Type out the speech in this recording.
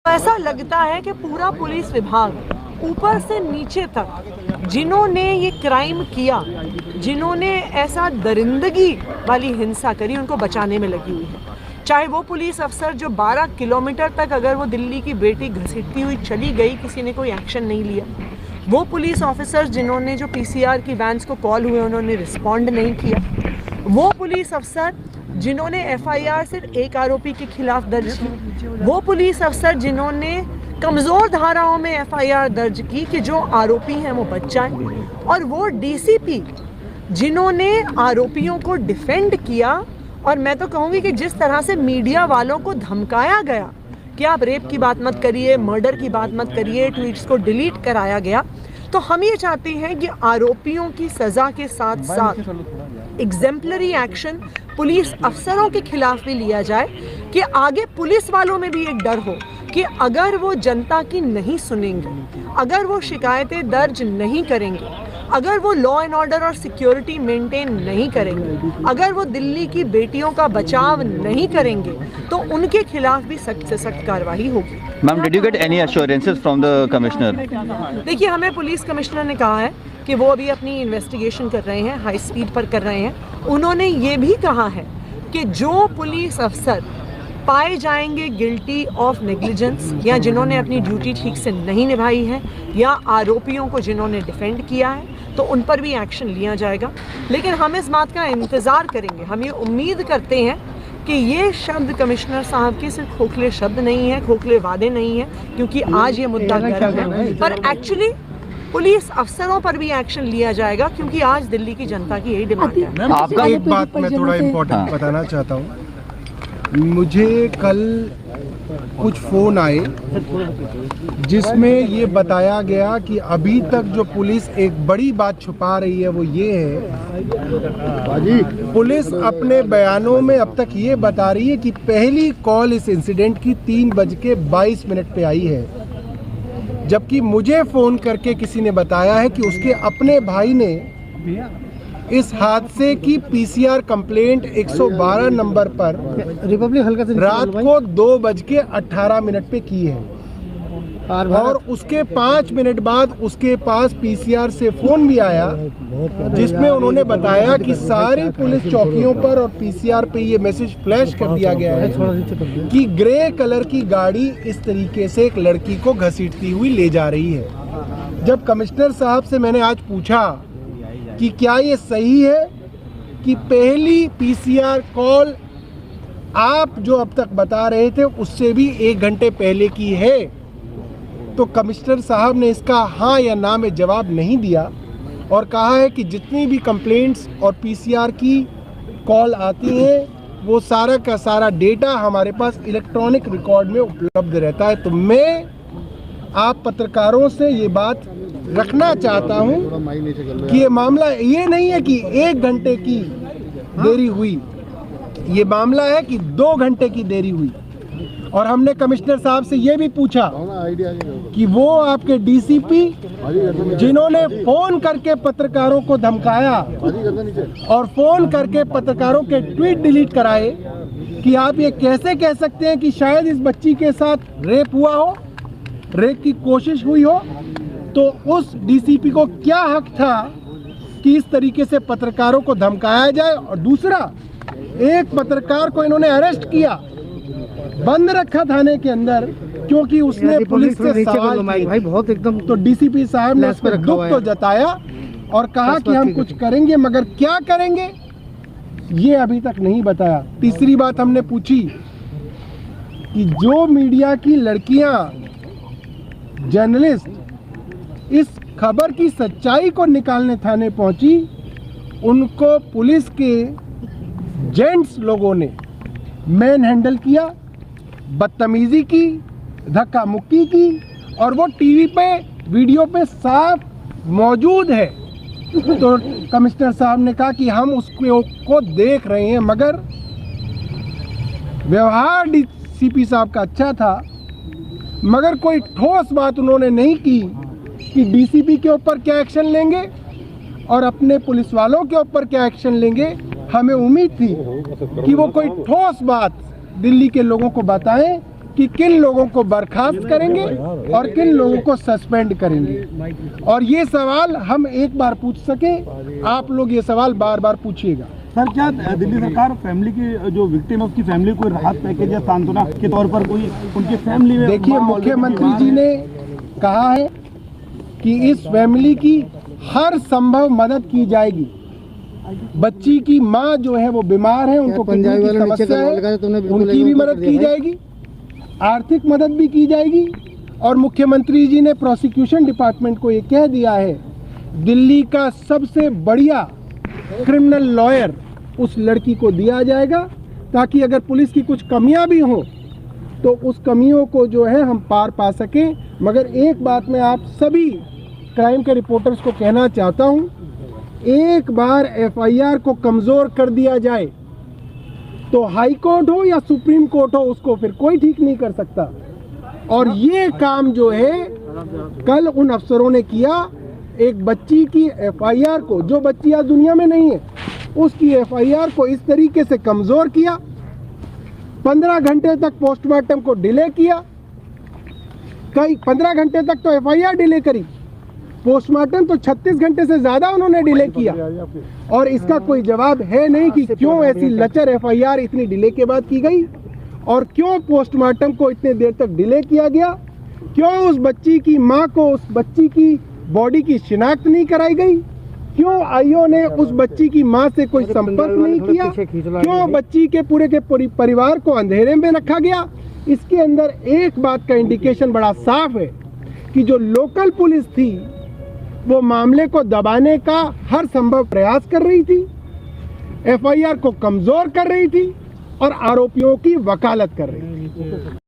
ऐसा लगता है कि पूरा पुलिस विभाग ऊपर से नीचे तक जिन्होंने ये क्राइम किया, जिन्होंने ऐसा दरिंदगी वाली हिंसा करी, उनको बचाने में लगी हुई है। चाहे वो पुलिस अफसर जो 12 किलोमीटर तक अगर वो दिल्ली की बेटी घसीटती हुई चली गई, किसी ने कोई एक्शन नहीं लिया। वो पुलिस ऑफिसर्स जिन्होंने जो पीसीआर की वैन्स को कॉल हुए उन्होंने रिस्पॉन्ड नहीं किया। वो पुलिस अफसर जिन्होंने एफआईआर सिर्फ एक आरोपी के खिलाफ दर्ज की। वो पुलिस अफसर जिन्होंने कमज़ोर धाराओं में एफआईआर दर्ज की कि जो आरोपी हैं वो बच जाएं। और वो डीसीपी जिन्होंने आरोपियों को डिफेंड किया। और मैं तो कहूँगी कि जिस तरह से मीडिया वालों को धमकाया गया कि आप रेप की बात मत करिए, मर्डर की बात मत करिए, ट्वीट्स को डिलीट कराया गया। तो हम ये चाहते हैं कि आरोपियों की सज़ा के साथ साथ एग्जेम्पलरी एक्शन पुलिस अफसरों के खिलाफ भी लिया जाए कि आगे पुलिस वालों में भी एक डर हो कि अगर वो जनता की नहीं सुनेंगे, अगर वो शिकायतें दर्ज नहीं करेंगे, अगर वो लॉ एंड ऑर्डर और सिक्योरिटी मेंटेन नहीं करेंगे, अगर वो दिल्ली की बेटियों का बचाव नहीं करेंगे, तो उनके खिलाफ भी सख्त से सख्त कार्रवाई होगी। Ma'am, did you get any assurances from the commissioner? देखिए, हमें पुलिस कमिश्नर ने कहा है कि वो अभी अपनी इन्वेस्टिगेशन कर रहे हैं, हाई स्पीड पर कर रहे हैं। उन्होंने ये भी कहा है कि जो पुलिस अफसर पाए जाएंगे गिल्टी ऑफ नेग्लिजेंस या जिन्होंने अपनी ड्यूटी ठीक से नहीं निभाई है या आरोपियों को जिन्होंने डिफेंड किया है, तो उन पर भी एक्शन लिया जाएगा। लेकिन हम इस बात का इंतज़ार करेंगे। हम ये उम्मीद करते हैं कि ये शब्द कमिश्नर साहब के सिर्फ खोखले शब्द नहीं हैं, खोखले वादे नहीं हैं, क्योंकि आज ये मुद्दा गर्म है, पर एक्चुअली पुलिस अफसरों पर भी एक्शन लिया जाएगा, क्योंकि आज दिल्ली की जनता की यही डिमांड है। आपका एक बात मैं थोड़ा इम्पोर्टेंट बताना चाहता हूँ। मुझे कल कुछ फ़ोन आए जिसमें ये बताया गया कि अभी तक जो पुलिस एक बड़ी बात छुपा रही है वो ये है, पुलिस अपने बयानों में अब तक ये बता रही है कि पहली कॉल इस इंसिडेंट की 3:22 पे आई है, जबकि मुझे फ़ोन करके किसी ने बताया है कि उसके अपने भाई ने इस हादसे की पीसीआर कंप्लेंट 112 नंबर पर रात को 2:18 पे की है और उसके 5 मिनट बाद उसके पास पीसीआर से फ़ोन भी आया जिसमें उन्होंने बताया कि सारी पुलिस चौकियों पर और पीसीआर पे ये मैसेज फ्लैश कर दिया गया है कि ग्रे कलर की गाड़ी इस तरीके से एक लड़की को घसीटती हुई ले जा रही है। जब कमिश्नर साहब से मैंने आज पूछा कि क्या ये सही है कि पहली पीसीआर कॉल आप जो अब तक बता रहे थे उससे भी 1 घंटे पहले की है, तो कमिश्नर साहब ने इसका हाँ या ना में जवाब नहीं दिया और कहा है कि जितनी भी कंप्लेंट्स और पीसीआर की कॉल आती हैं वो सारा का सारा डेटा हमारे पास इलेक्ट्रॉनिक रिकॉर्ड में उपलब्ध रहता है। तो मैं आप पत्रकारों से ये बात रखना चाहता हूं कि ये मामला ये नहीं है कि 1 घंटे की देरी हुई, ये मामला है कि 2 घंटे की देरी हुई। और हमने कमिश्नर साहब से ये भी पूछा कि वो आपके डीसीपी जिन्होंने फोन करके पत्रकारों को धमकाया और फोन करके पत्रकारों के ट्वीट डिलीट कराए, कि आप ये कैसे कह सकते हैं कि शायद इस बच्ची के साथ रेप हुआ हो, रेप की कोशिश हुई हो, तो उस डीसीपी को क्या हक था कि इस तरीके से पत्रकारों को धमकाया जाए। और दूसरा, एक पत्रकार को इन्होंने अरेस्ट किया, बंद रखा थाने के अंदर क्योंकि उसने पुलिस से सवाल किए। बहुत एकदम तो डीसीपी साहब ने उस पर दुख तो जताया और कहा कि हम कुछ करेंगे, मगर क्या करेंगे ये अभी तक नहीं बताया। तीसरी बात हमने पूछी कि जो मीडिया की लड़कियां, जर्नलिस्ट इस खबर की सच्चाई को निकालने थाने पहुंची, उनको पुलिस के जेंट्स लोगों ने मैन हैंडल किया, बदतमीजी की, धक्का मुक्की की, और वो टीवी पे वीडियो पे साफ मौजूद है। तो कमिश्नर साहब ने कहा कि हम उसको देख रहे हैं, मगर व्यवहार डीसीपी साहब का अच्छा था, मगर कोई ठोस बात उन्होंने नहीं की कि डीसीपी के ऊपर क्या एक्शन लेंगे और अपने पुलिस वालों के ऊपर क्या एक्शन लेंगे। हमें उम्मीद थी कि वो कोई ठोस बात दिल्ली के लोगों को बताएं कि किन लोगों को बर्खास्त करेंगे और किन लोगों को सस्पेंड करेंगे। और ये सवाल हम एक बार पूछ सके, आप लोग ये सवाल बार बार पूछिएगा। सर, क्या दिल्ली सरकार फैमिली की जो विक्टिम है उसकी फैमिली को राहत पैकेज या सांत्वना के तौर पर कोई उनकी फैमिली में? देखिए, मुख्यमंत्री जी ने कहा है कि इस फैमिली की हर संभव मदद की जाएगी। बच्ची की माँ जो है वो बीमार है, उनको किडनी की समस्या है, उनकी भी मदद की जाएगी, आर्थिक मदद भी की जाएगी। और मुख्यमंत्री जी ने प्रोसिक्यूशन डिपार्टमेंट को ये कह दिया है, दिल्ली का सबसे बढ़िया क्रिमिनल लॉयर उस लड़की को दिया जाएगा, ताकि अगर पुलिस की कुछ कमियां भी हों तो उस कमियों को जो है हम पार पा सकें। मगर एक बात मैं आप सभी क्राइम के रिपोर्टर्स को कहना चाहता हूं, एक बार एफआईआर को कमज़ोर कर दिया जाए तो हाई कोर्ट हो या सुप्रीम कोर्ट हो, उसको फिर कोई ठीक नहीं कर सकता। और ये काम जो है कल उन अफसरों ने किया, एक बच्ची की एफआईआर को, जो बच्ची आज दुनिया में नहीं है, उसकी एफआईआर को इस तरीके से कमज़ोर किया, 15 घंटे तक पोस्टमार्टम को डिले किया, कई 15 घंटे तक तो एफआईआर डिले करी, पोस्टमार्टम तो 36 घंटे से ज़्यादा उन्होंने डिले किया। और इसका कोई जवाब है नहीं कि क्यों ऐसी लचर एफआईआर इतनी डिले के बाद की गई, और क्यों पोस्टमार्टम को इतने देर तक डिले किया गया, क्यों उस बच्ची की माँ को उस बच्ची की बॉडी की शिनाख्त नहीं कराई गई, क्यों आईओ ने उस बच्ची की माँ से कोई संपर्क नहीं किया, क्यों बच्ची के पूरे परिवार को अंधेरे में रखा गया। इसके अंदर एक बात का इंडिकेशन बड़ा साफ है कि जो लोकल पुलिस थी वो मामले को दबाने का हर संभव प्रयास कर रही थी, एफआईआर को कमजोर कर रही थी और आरोपियों की वकालत कर रही थी।